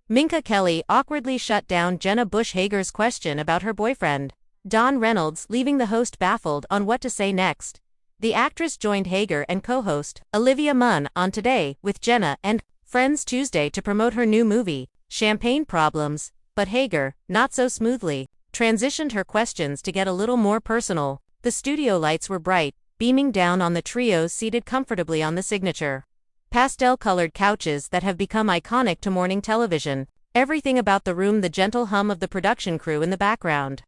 Minka Kelly awkwardly shut down Jenna Bush Hagers' question about her boyfriend. Dan Reynolds leaving the host baffled on what to say next. The actress joined Hager and co-host Olivia Munn on Today with Jenna and Friends Tuesday to promote her new movie, Champagne Problems, but Hager, not so smoothly, transitioned her questions to get a little more personal. The studio lights were bright, beaming down on the trios seated comfortably on the signature pastel-colored couches that have become iconic to morning television. Everything about the room, the gentle hum of the production crew in the background.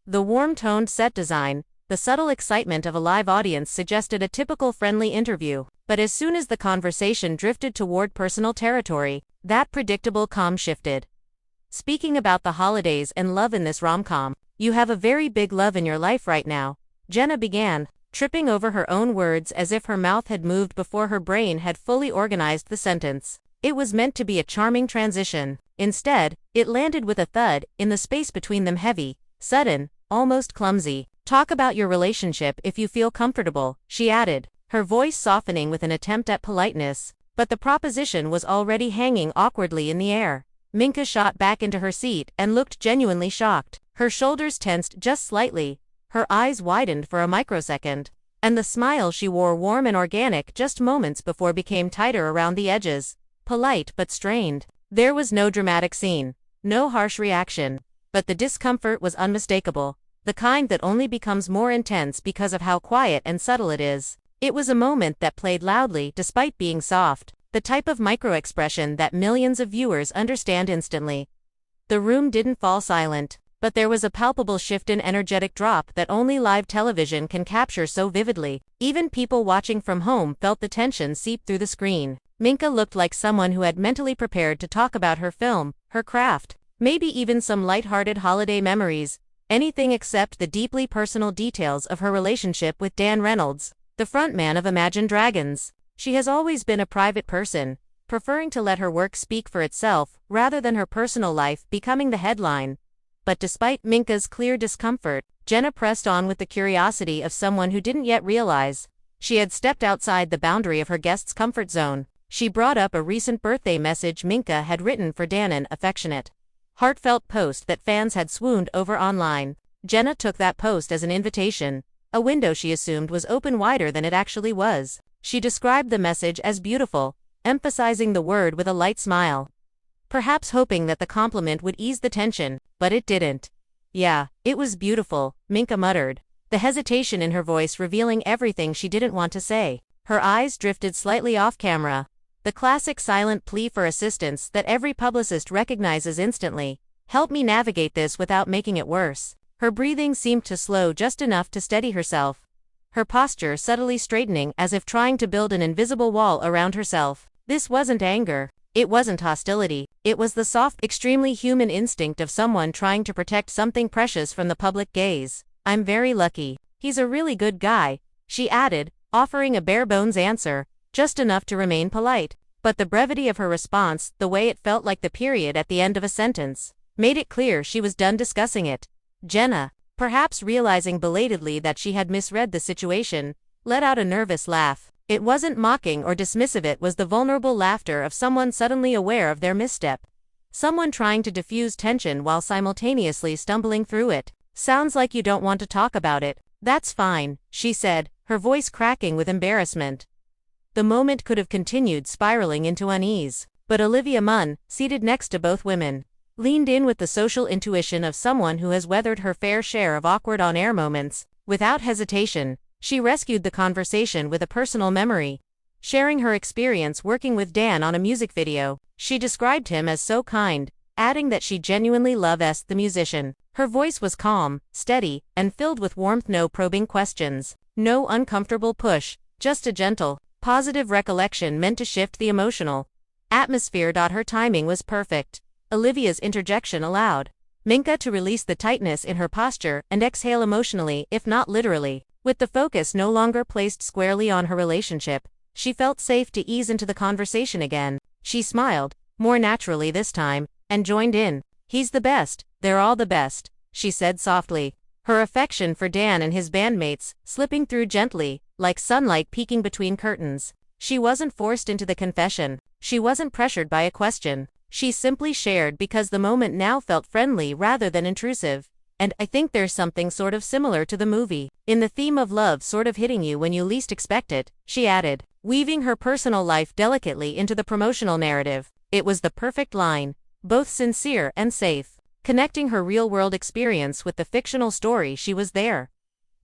The warm-toned set design, the subtle excitement of a live audience suggested a typical friendly interview, but as soon as the conversation drifted toward personal territory, that predictable calm shifted. Speaking about the holidays and love in this rom-com, you have a very big love in your life right now, Jenna began, tripping over her own words as if her mouth had moved before her brain had fully organized the sentence. It was meant to be a charming transition. Instead, it landed with a thud, in the space between them, heavy, sudden, almost clumsy. Talk about your relationship if you feel comfortable, she added, her voice softening with an attempt at politeness, but the proposition was already hanging awkwardly in the air. Minka shot back into her seat and looked genuinely shocked. Her shoulders tensed just slightly, her eyes widened for a microsecond, and the smile she wore, warm and organic just moments before, became tighter around the edges, polite but strained. There was no dramatic scene, no harsh reaction, but the discomfort was unmistakable, the kind that only becomes more intense because of how quiet and subtle it is. It was a moment that played loudly despite being soft, the type of micro-expression that millions of viewers understand instantly. The room didn't fall silent, but there was a palpable shift, in energetic drop that only live television can capture so vividly. Even people watching from home felt the tension seep through the screen. Minka looked like someone who had mentally prepared to talk about her film, her craft, maybe even some light-hearted holiday memories, anything except the deeply personal details of her relationship with Dan Reynolds, the frontman of Imagine Dragons. She has always been a private person, preferring to let her work speak for itself rather than her personal life becoming the headline. But despite Minka's clear discomfort, Jenna pressed on with the curiosity of someone who didn't yet realize she had stepped outside the boundary of her guest's comfort zone. She brought up a recent birthday message Minka had written for Dan, an affectionate, heartfelt post that fans had swooned over online. Jenna took that post as an invitation, a window she assumed was open wider than it actually was. She described the message as beautiful, emphasizing the word with a light smile, perhaps hoping that the compliment would ease the tension, but it didn't. "Yeah, it was beautiful," Minka muttered, the hesitation in her voice revealing everything she didn't want to say. Her eyes drifted slightly off camera, the classic silent plea for assistance that every publicist recognizes instantly. "Help me navigate this without making it worse." Her breathing seemed to slow just enough to steady herself, her posture subtly straightening as if trying to build an invisible wall around herself. This wasn't anger. It wasn't hostility. It was the soft, extremely human instinct of someone trying to protect something precious from the public gaze. "I'm very lucky. He's a really good guy," she added, offering a bare-bones answer, just enough to remain polite. But the brevity of her response, the way it felt like the period at the end of a sentence, made it clear she was done discussing it. Jenna, perhaps realizing belatedly that she had misread the situation, let out a nervous laugh. It wasn't mocking or dismissive, it was the vulnerable laughter of someone suddenly aware of their misstep. Someone trying to diffuse tension while simultaneously stumbling through it. "Sounds like you don't want to talk about it." "That's fine," she said, her voice cracking with embarrassment. The moment could have continued spiraling into unease, but Olivia Munn, seated next to both women, leaned in with the social intuition of someone who has weathered her fair share of awkward on-air moments. Without hesitation, she rescued the conversation with a personal memory, sharing her experience working with Dan on a music video. She described him as so kind, adding that she genuinely loved the musician. Her voice was calm, steady, and filled with warmth. No probing questions, no uncomfortable push, just a gentle, positive recollection meant to shift the emotional atmosphere. Her timing was perfect. Olivia's interjection allowed Minka to release the tightness in her posture and exhale emotionally, if not literally. With the focus no longer placed squarely on her relationship, she felt safe to ease into the conversation again. She smiled, more naturally this time, and joined in. "He's the best, they're all the best," she said softly, her affection for Dan and his bandmates slipping through gently, like sunlight peeking between curtains. She wasn't forced into the confession. She wasn't pressured by a question. She simply shared because the moment now felt friendly rather than intrusive. And I think there's something sort of similar to the movie, in the theme of love sort of hitting you when you least expect it, she added, weaving her personal life delicately into the promotional narrative. It was the perfect line, both sincere and safe, connecting her real-world experience with the fictional story she was there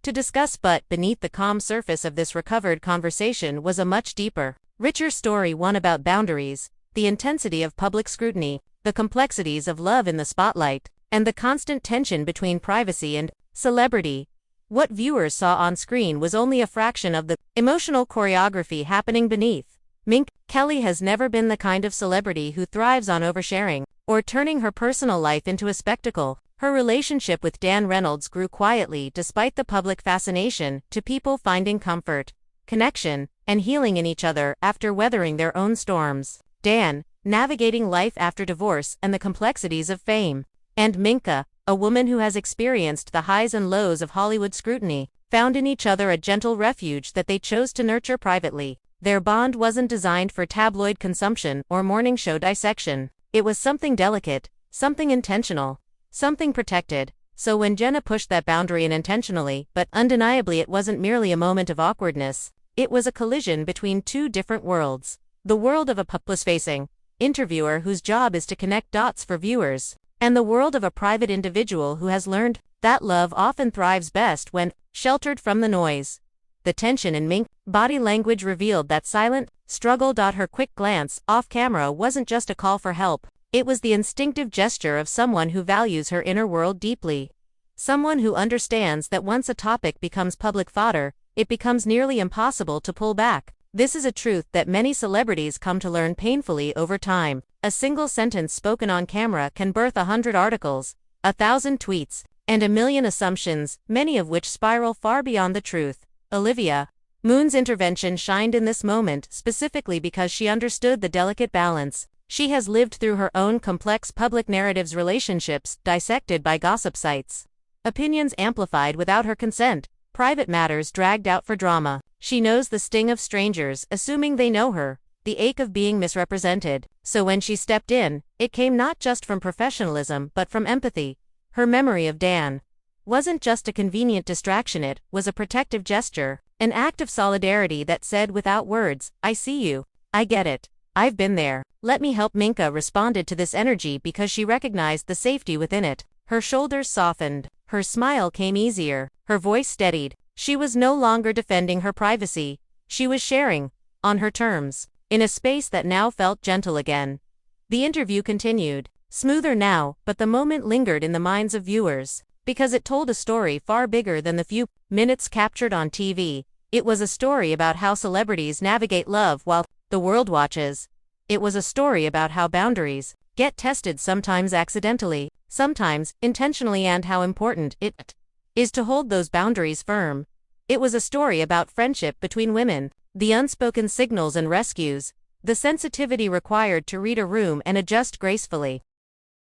to discuss. But beneath the calm surface of this recovered conversation was a much deeper, richer story, one about boundaries, the intensity of public scrutiny, the complexities of love in the spotlight, and the constant tension between privacy and celebrity. What viewers saw on screen was only a fraction of the emotional choreography happening beneath. Minka Kelly has never been the kind of celebrity who thrives on oversharing or turning her personal life into a spectacle. Her relationship with Dan Reynolds grew quietly despite the public fascination, to people finding comfort, connection, and healing in each other after weathering their own storms. Dan, navigating life after divorce and the complexities of fame. And Minka, a woman who has experienced the highs and lows of Hollywood scrutiny, found in each other a gentle refuge that they chose to nurture privately. Their bond wasn't designed for tabloid consumption or morning show dissection. It was something delicate, something intentional, something protected. So when Jenna pushed that boundary unintentionally, but undeniably, it wasn't merely a moment of awkwardness. It was a collision between two different worlds. The world of a public-facing interviewer whose job is to connect dots for viewers, and the world of a private individual who has learned that love often thrives best when sheltered from the noise. The tension in Minka's body language revealed that silent struggle. Her quick glance off camera wasn't just a call for help. It was the instinctive gesture of someone who values her inner world deeply. Someone who understands that once a topic becomes public fodder, it becomes nearly impossible to pull back. This is a truth that many celebrities come to learn painfully over time. A single sentence spoken on camera can birth 100 articles, 1,000 tweets, and 1,000,000 assumptions, many of which spiral far beyond the truth. Olivia Munn's intervention shined in this moment specifically because she understood the delicate balance. She has lived through her own complex public narratives, relationships dissected by gossip sites, opinions amplified without her consent, private matters dragged out for drama. She knows the sting of strangers assuming they know her, the ache of being misrepresented. So when she stepped in, it came not just from professionalism but from empathy. Her memory of Dan wasn't just a convenient distraction, it was a protective gesture, an act of solidarity that said without words, I see you, I get it, I've been there, let me help. Minka responded to this energy because she recognized the safety within it. Her shoulders softened, her smile came easier, her voice steadied. She was no longer defending her privacy, she was sharing, on her terms, in a space that now felt gentle again. The interview continued, smoother now, but the moment lingered in the minds of viewers, because it told a story far bigger than the few minutes captured on TV. It was a story about how celebrities navigate love while the world watches. It was a story about how boundaries get tested, sometimes accidentally, sometimes intentionally, and how important it is to hold those boundaries firm. It was a story about friendship between women, the unspoken signals and rescues, the sensitivity required to read a room and adjust gracefully.